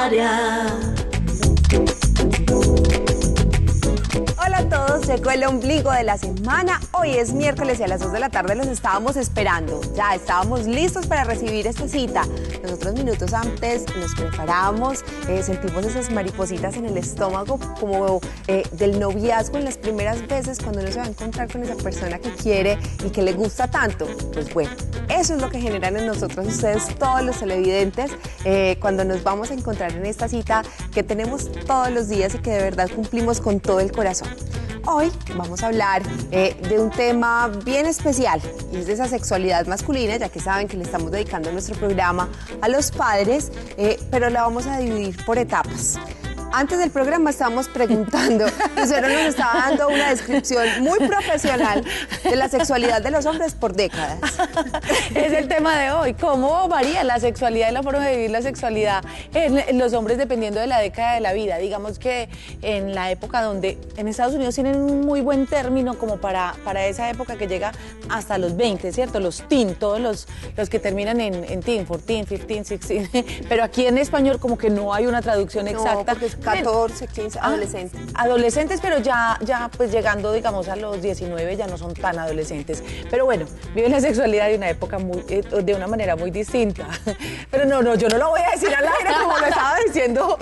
Candelaria. Hola a todos, llegó el ombligo de la semana. Hoy es miércoles y a las 2 de la tarde los estábamos esperando. Ya estábamos listos para recibir esta cita. Nosotros minutos antes nos preparamos, sentimos esas maripositas en el estómago como del noviazgo en las primeras veces cuando uno se va a encontrar con esa persona que quiere y que le gusta tanto. Pues bueno, eso es lo que generan en nosotros ustedes, todos los televidentes, cuando nos vamos a encontrar en esta cita que tenemos todos los días y que de verdad cumplimos con todo el corazón. Hoy vamos a hablar de un tema bien especial y es de esa sexualidad masculina, ya que saben que le estamos dedicando nuestro programa a los padres, pero la vamos a dividir por etapas. Antes del programa estábamos preguntando, Lucero nos estaba dando una descripción muy profesional de la sexualidad de los hombres por décadas. Es el tema de hoy, cómo varía la sexualidad y la forma de vivir la sexualidad en los hombres dependiendo de la década de la vida. Digamos que en la época donde en Estados Unidos tienen un muy buen término como para esa época que llega hasta los 20, ¿cierto? Los teen, todos los que terminan en teen, 14, 15, 16, pero aquí en español como que no hay una traducción exacta. No, 14, 15, adolescentes. Adolescentes, pero ya pues llegando, digamos, a los 19 ya no son tan adolescentes. Pero bueno, viven la sexualidad de una época de una manera muy distinta. Pero no, yo no lo voy a decir al aire como lo estaba diciendo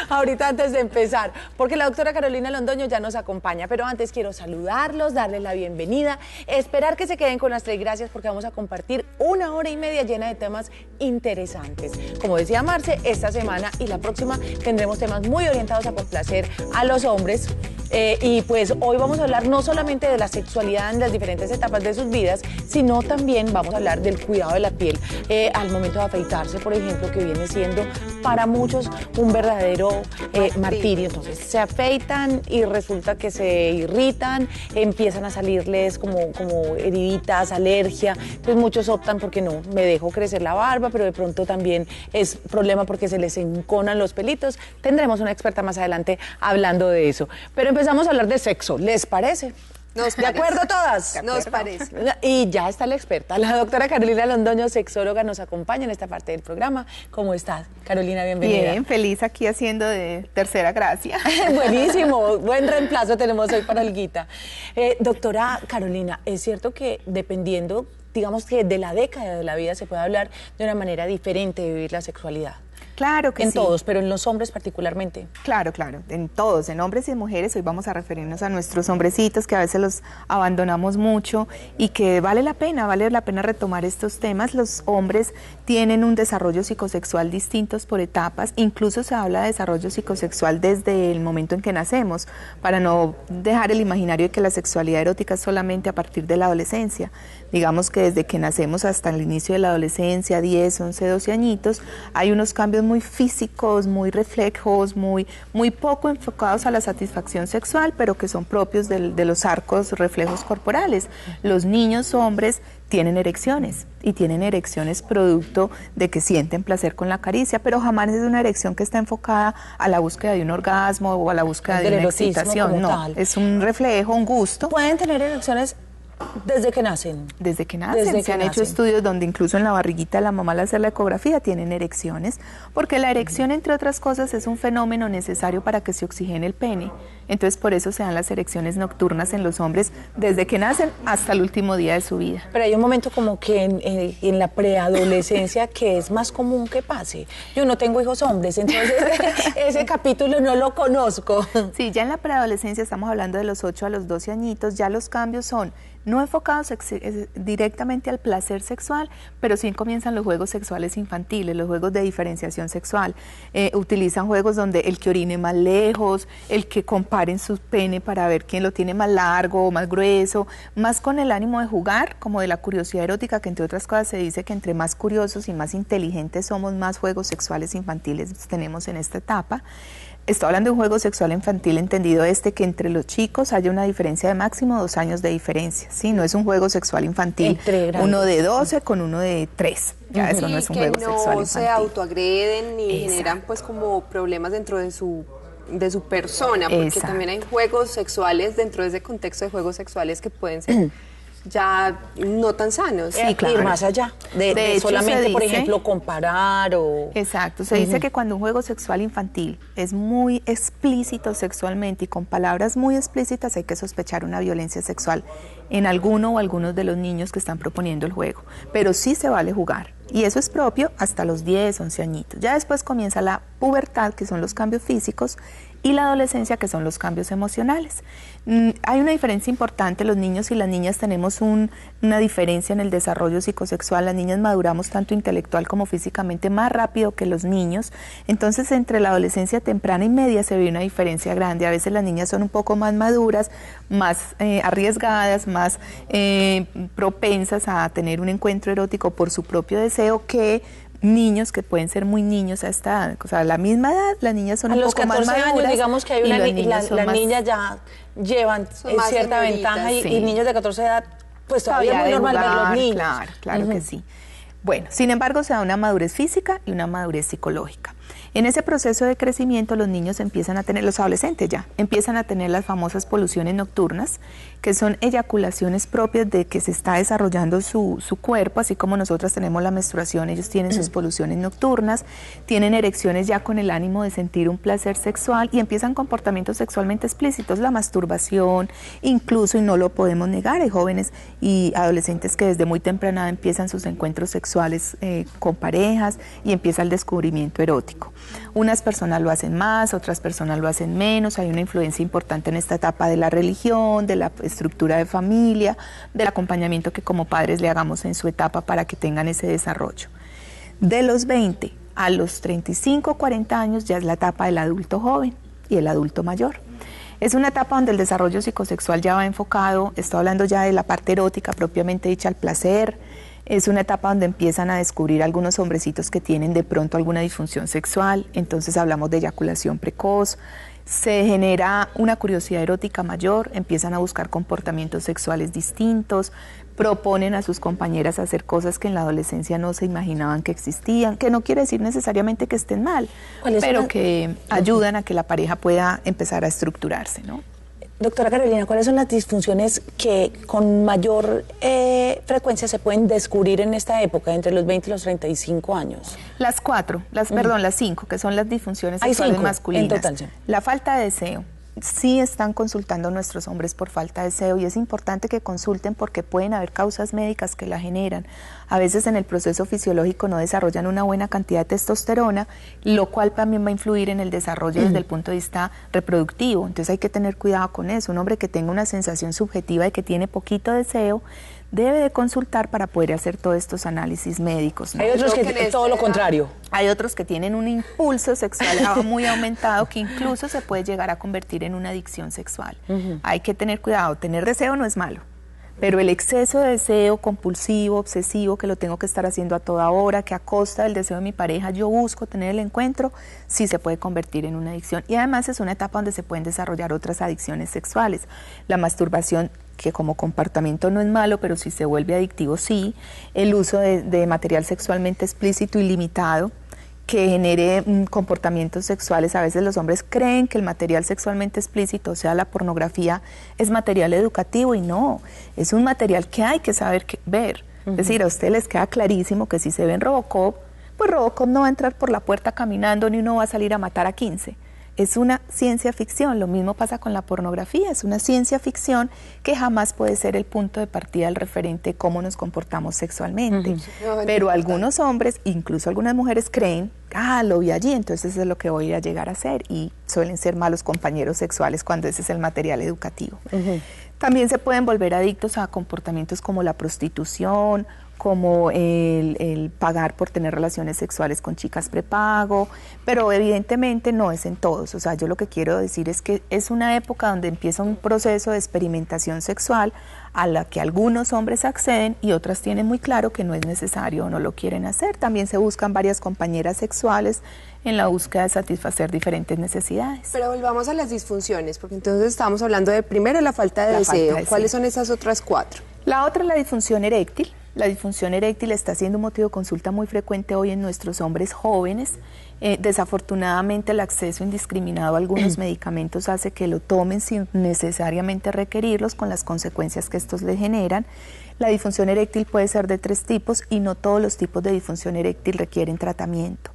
ahorita antes de empezar, porque la doctora Carolina Londoño ya nos acompaña. Pero antes quiero saludarlos, darles la bienvenida, esperar que se queden con nuestras gracias porque vamos a compartir 1 hora y media llena de temas interesantes. Como decía Marce, esta semana y la próxima tendremos temas muy orientados a complacer a los hombres y pues hoy vamos a hablar no solamente de la sexualidad en las diferentes etapas de sus vidas, sino también vamos a hablar del cuidado de la piel al momento de afeitarse, por ejemplo, que viene siendo para muchos un verdadero martirio. Entonces se afeitan y resulta que se irritan, empiezan a salirles como heriditas, alergia, pues muchos optan porque no, me dejo crecer la barba, pero de pronto también es problema porque se les enconan los pelitos. Tendremos una experta más adelante hablando de eso. Pero empezamos a hablar de sexo, ¿les parece? ¿De acuerdo todas? Nos parece. Y ya está la experta, la doctora Carolina Londoño, sexóloga, nos acompaña en esta parte del programa. ¿Cómo estás, Carolina? Bienvenida. Bien, feliz aquí haciendo de tercera gracia. Buenísimo, buen reemplazo tenemos hoy para Olguita. Doctora Carolina, es cierto que dependiendo, digamos que de la década de la vida se puede hablar de una manera diferente de vivir la sexualidad. Claro que sí. En todos, pero en los hombres particularmente. Claro, en todos, en hombres y en mujeres. Hoy vamos a referirnos a nuestros hombrecitos que a veces los abandonamos mucho y que vale la pena retomar estos temas. Los hombres tienen un desarrollo psicosexual distintos por etapas, incluso se habla de desarrollo psicosexual desde el momento en que nacemos, para no dejar el imaginario de que la sexualidad erótica es solamente a partir de la adolescencia. Digamos que desde que nacemos hasta el inicio de la adolescencia, 10, 11, 12 añitos, hay unos cambios muy físicos, muy reflejos, muy poco enfocados a la satisfacción sexual, pero que son propios de los arcos reflejos corporales. Los niños hombres tienen erecciones y tienen erecciones producto de que sienten placer con la caricia, pero jamás es una erección que está enfocada a la búsqueda de un orgasmo o a la búsqueda de una excitación. No, es un reflejo, un gusto. ¿Pueden tener erecciones desde que nacen? Desde que nacen. Se han hecho estudios donde incluso en la barriguita de la mamá al hacer la ecografía tienen erecciones, porque la erección, entre otras cosas, es un fenómeno necesario para que se oxigene el pene. Entonces, por eso se dan las erecciones nocturnas en los hombres desde que nacen hasta el último día de su vida. Pero hay un momento como que en la preadolescencia que es más común que pase. Yo no tengo hijos hombres, entonces ese capítulo no lo conozco. Sí, ya en la preadolescencia, estamos hablando de los 8 a los 12 añitos, ya los cambios son no enfocados directamente al placer sexual, pero sí comienzan los juegos sexuales infantiles, los juegos de diferenciación sexual. Utilizan juegos donde el que orine más lejos, el que comparen su pene para ver quién lo tiene más largo o más grueso, más con el ánimo de jugar, como de la curiosidad erótica, que entre otras cosas se dice que entre más curiosos y más inteligentes somos, más juegos sexuales infantiles tenemos en esta etapa. Estoy hablando de un juego sexual infantil entendido que entre los chicos haya una diferencia de máximo 2 años de diferencia, ¿sí? No es un juego sexual infantil, uno de 12 con uno de 3, ya eso no es un juego sexual infantil. Que no se autoagreden ni generan pues como problemas dentro de su persona, porque también hay juegos sexuales dentro de ese contexto de juegos sexuales que pueden ser ya no tan sanos. Sí, claro. Ir más allá de hecho, solamente, por dice, ejemplo, comparar o... Exacto, se dice que cuando un juego sexual infantil es muy explícito sexualmente y con palabras muy explícitas, hay que sospechar una violencia sexual en alguno o algunos de los niños que están proponiendo el juego. Pero sí se vale jugar. Y eso es propio hasta los 10, 11 añitos. Ya después comienza la pubertad, que son los cambios físicos, y la adolescencia, que son los cambios emocionales. Hay una diferencia importante, los niños y las niñas tenemos una diferencia en el desarrollo psicosexual, las niñas maduramos tanto intelectual como físicamente más rápido que los niños, entonces entre la adolescencia temprana y media se ve una diferencia grande, a veces las niñas son un poco más maduras, más arriesgadas, más propensas a tener un encuentro erótico por su propio deseo que niños que pueden ser muy niños a esta edad, o sea, a la misma edad, las niñas son un poco más maduras. A los 14 años, digamos que hay una las niñas ya llevan cierta ventaja y niños de 14 edad, pues todavía es muy normal ver los niños. Claro que sí. Bueno, sin embargo, se da una madurez física y una madurez psicológica. En ese proceso de crecimiento los niños empiezan a tener, los adolescentes ya, empiezan a tener las famosas poluciones nocturnas, que son eyaculaciones propias de que se está desarrollando su cuerpo, así como nosotras tenemos la menstruación, ellos tienen sus poluciones nocturnas, tienen erecciones ya con el ánimo de sentir un placer sexual y empiezan comportamientos sexualmente explícitos, la masturbación, incluso, y no lo podemos negar, hay jóvenes y adolescentes que desde muy temprana edad empiezan sus encuentros sexuales con parejas y empieza el descubrimiento erótico. Unas personas lo hacen más, otras personas lo hacen menos, hay una influencia importante en esta etapa de la religión, de la estructura de familia, del acompañamiento que como padres le hagamos en su etapa para que tengan ese desarrollo. De los 20 a los 35, 40 años ya es la etapa del adulto joven y el adulto mayor. Es una etapa donde el desarrollo psicosexual ya va enfocado, estoy hablando ya de la parte erótica propiamente dicha, al placer. Es una etapa donde empiezan a descubrir algunos hombrecitos que tienen de pronto alguna disfunción sexual, entonces hablamos de eyaculación precoz, se genera una curiosidad erótica mayor, empiezan a buscar comportamientos sexuales distintos, proponen a sus compañeras hacer cosas que en la adolescencia no se imaginaban que existían, que no quiere decir necesariamente que estén mal, pero que ayudan a que la pareja pueda empezar a estructurarse, ¿no? Doctora Carolina, ¿cuáles son las disfunciones que con mayor frecuencia se pueden descubrir en esta época, entre los 20 y los 35 años? Las 5, que son las disfunciones sexuales masculinas. En total, sí. La falta de deseo. Sí están consultando nuestros hombres por falta de deseo y es importante que consulten porque pueden haber causas médicas que la generan. A veces en el proceso fisiológico no desarrollan una buena cantidad de testosterona, lo cual también va a influir en el desarrollo desde el punto de vista reproductivo. Entonces hay que tener cuidado con eso. Un hombre que tenga una sensación subjetiva de que tiene poquito deseo debe de consultar para poder hacer todos estos análisis médicos, ¿no? Hay otros que todo lo contrario. Hay otros que tienen un impulso sexual muy aumentado que incluso se puede llegar a convertir en una adicción sexual. Hay que tener cuidado, tener deseo no es malo, pero el exceso de deseo compulsivo, obsesivo, que lo tengo que estar haciendo a toda hora, que a costa del deseo de mi pareja yo busco tener el encuentro, sí se puede convertir en una adicción. Y además es una etapa donde se pueden desarrollar otras adicciones sexuales. La masturbación, que como comportamiento no es malo, pero si se vuelve adictivo, sí. El uso de material sexualmente explícito y limitado, que genere comportamientos sexuales. A veces los hombres creen que el material sexualmente explícito, o sea, la pornografía, es material educativo y no, es un material que hay que saber ver. Es decir, a ustedes les queda clarísimo que si se ven Robocop, pues Robocop no va a entrar por la puerta caminando ni uno va a salir a matar a 15. Es una ciencia ficción, lo mismo pasa con la pornografía, es una ciencia ficción que jamás puede ser el punto de partida del referente de cómo nos comportamos sexualmente. Pero algunos hombres, incluso algunas mujeres creen, lo vi allí, entonces es lo que voy a llegar a hacer y suelen ser malos compañeros sexuales cuando ese es el material educativo. También se pueden volver adictos a comportamientos como la prostitución, como el pagar por tener relaciones sexuales con chicas prepago, pero evidentemente no es en todos. O sea, yo lo que quiero decir es que es una época donde empieza un proceso de experimentación sexual a la que algunos hombres acceden y otras tienen muy claro que no es necesario o no lo quieren hacer. También se buscan varias compañeras sexuales en la búsqueda de satisfacer diferentes necesidades. Pero volvamos a las disfunciones, porque entonces estamos hablando de primero la falta de deseo. ¿Cuáles son esas otras 4? La otra es la disfunción eréctil. La disfunción eréctil está siendo un motivo de consulta muy frecuente hoy en nuestros hombres jóvenes. Desafortunadamente el acceso indiscriminado a algunos medicamentos hace que lo tomen sin necesariamente requerirlos, con las consecuencias que estos le generan. La disfunción eréctil puede ser de 3 tipos y no todos los tipos de disfunción eréctil requieren tratamiento.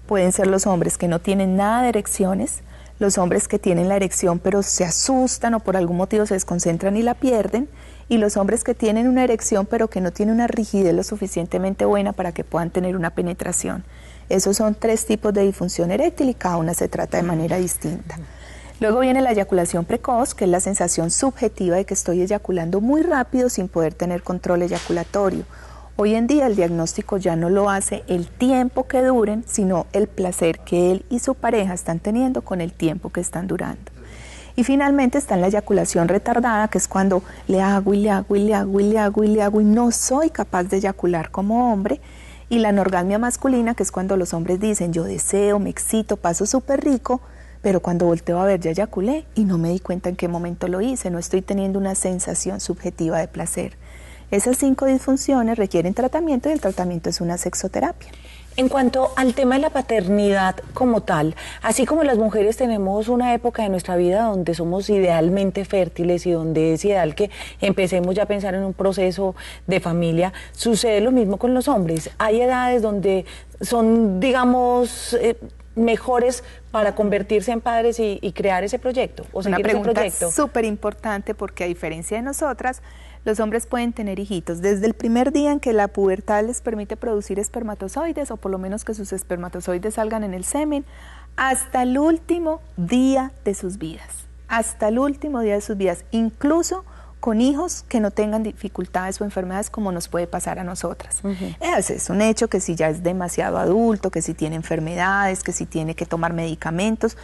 Pueden ser los hombres que no tienen nada de erecciones, los hombres que tienen la erección pero se asustan o por algún motivo se desconcentran y la pierden, y los hombres que tienen una erección pero que no tienen una rigidez lo suficientemente buena para que puedan tener una penetración. Esos son 3 tipos de disfunción eréctil y cada una se trata de manera distinta. Luego viene la eyaculación precoz, que es la sensación subjetiva de que estoy eyaculando muy rápido sin poder tener control eyaculatorio. Hoy en día el diagnóstico ya no lo hace el tiempo que duren, sino el placer que él y su pareja están teniendo con el tiempo que están durando. Y finalmente está en la eyaculación retardada, que es cuando le hago y le hago y le hago y le hago y le hago y no soy capaz de eyacular como hombre. Y la anorgasmia masculina, que es cuando los hombres dicen yo deseo, me excito, paso súper rico, pero cuando volteo a ver ya eyaculé y no me di cuenta en qué momento lo hice, no estoy teniendo una sensación subjetiva de placer. Esas 5 disfunciones requieren tratamiento y el tratamiento es una sexoterapia. En cuanto al tema de la paternidad como tal, así como las mujeres tenemos una época de nuestra vida donde somos idealmente fértiles y donde es ideal que empecemos ya a pensar en un proceso de familia, sucede lo mismo con los hombres. Hay edades donde son, digamos, mejores para convertirse en padres y crear ese proyecto o seguir ese proyecto. Una pregunta súper importante, porque a diferencia de nosotras, los hombres pueden tener hijitos desde el primer día en que la pubertad les permite producir espermatozoides, o por lo menos que sus espermatozoides salgan en el semen, hasta el último día de sus vidas. Hasta el último día de sus vidas, incluso con hijos que no tengan dificultades o enfermedades como nos puede pasar a nosotras. Ese es un hecho, que si ya es demasiado adulto, que si tiene enfermedades, que si tiene que tomar medicamentos,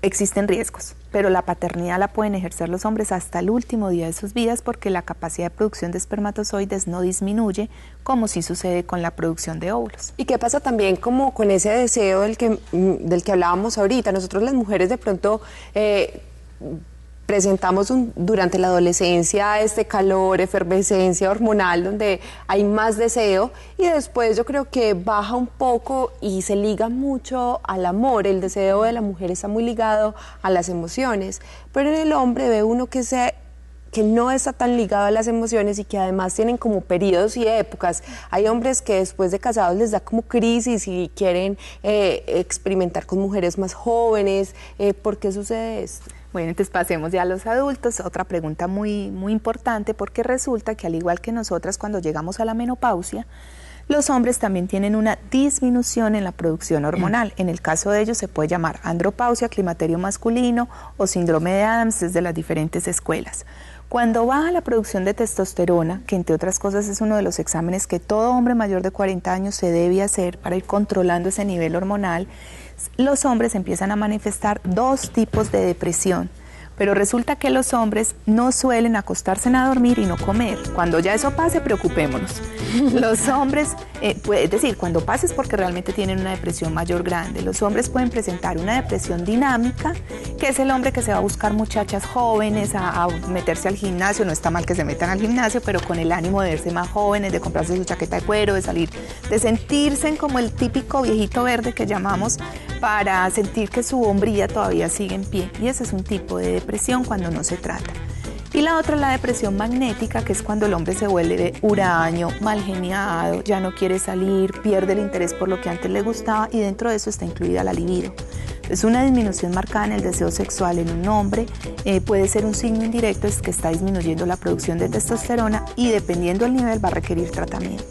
existen riesgos, pero la paternidad la pueden ejercer los hombres hasta el último día de sus vidas, porque la capacidad de producción de espermatozoides no disminuye, como sí sucede con la producción de óvulos. ¿Y qué pasa también como con ese deseo del que hablábamos ahorita? Nosotros las mujeres de pronto presentamos durante la adolescencia este calor, efervescencia hormonal donde hay más deseo, y después yo creo que baja un poco y se liga mucho al amor. El deseo de la mujer está muy ligado a las emociones, pero en el hombre ve uno que no está tan ligado a las emociones y que además tienen como periodos y épocas. Hay hombres que después de casados les da como crisis y quieren experimentar con mujeres más jóvenes. ¿Por qué sucede esto? Bueno, entonces pasemos ya a los adultos. Otra pregunta muy importante, porque resulta que al igual que nosotras, cuando llegamos a la menopausia, los hombres también tienen una disminución en la producción hormonal. En el caso de ellos se puede llamar andropausia, climaterio masculino o síndrome de Adams, desde las diferentes escuelas. Cuando baja la producción de testosterona, que entre otras cosas es uno de los exámenes que todo hombre mayor de 40 años se debe hacer para ir controlando ese nivel hormonal, los hombres empiezan a manifestar 2 tipos de depresión. Pero resulta que los hombres no suelen acostarse a dormir y no comer. Cuando ya eso pase, preocupémonos. Los hombres, es decir, cuando pase es porque realmente tienen una depresión mayor grande. Los hombres pueden presentar una depresión dinámica, que es el hombre que se va a buscar muchachas jóvenes, a meterse al gimnasio. No está mal que se metan al gimnasio, pero con el ánimo de verse más jóvenes, de comprarse su chaqueta de cuero, de salir, de sentirse como el típico viejito verde que llamamos, para sentir que su hombría todavía sigue en pie. Y ese es un tipo de depresión cuando no se trata. Y la otra es la depresión magnética, que es cuando el hombre se vuelve huraño, mal geniado, ya no quiere salir, pierde el interés por lo que antes le gustaba, y dentro de eso está incluida la libido. Es una disminución marcada en el deseo sexual en un hombre. Puede ser un signo indirecto, es que está disminuyendo la producción de testosterona, y dependiendo del nivel va a requerir tratamiento.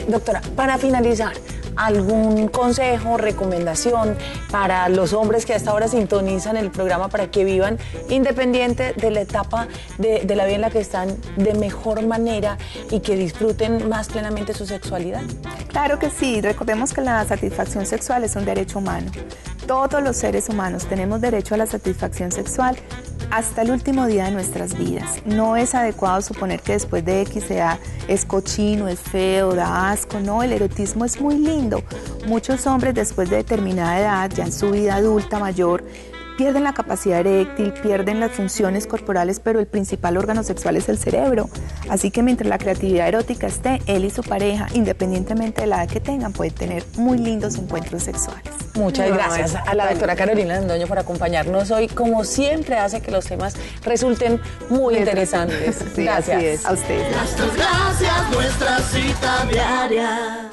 Doctora, para finalizar, ¿algún consejo, recomendación para los hombres que hasta ahora sintonizan el programa para que vivan independiente de la etapa de la vida en la que están de mejor manera y que disfruten más plenamente su sexualidad? Claro que sí. Recordemos que la satisfacción sexual es un derecho humano. Todos los seres humanos tenemos derecho a la satisfacción sexual hasta el último día de nuestras vidas. No es adecuado suponer que después de X edad es cochino, es feo, da asco. No, el erotismo es muy lindo. Muchos hombres después de determinada edad, ya en su vida adulta mayor, pierden la capacidad eréctil, pierden las funciones corporales, pero el principal órgano sexual es el cerebro. Así que mientras la creatividad erótica esté, él y su pareja, independientemente de la edad que tengan, pueden tener muy lindos encuentros sexuales. Muchas gracias a la doctora Carolina Londoño por acompañarnos hoy. Como siempre, hace que los temas resulten muy interesantes. Sí, Gracias. así es. A ustedes. Gracias, nuestra cita diaria.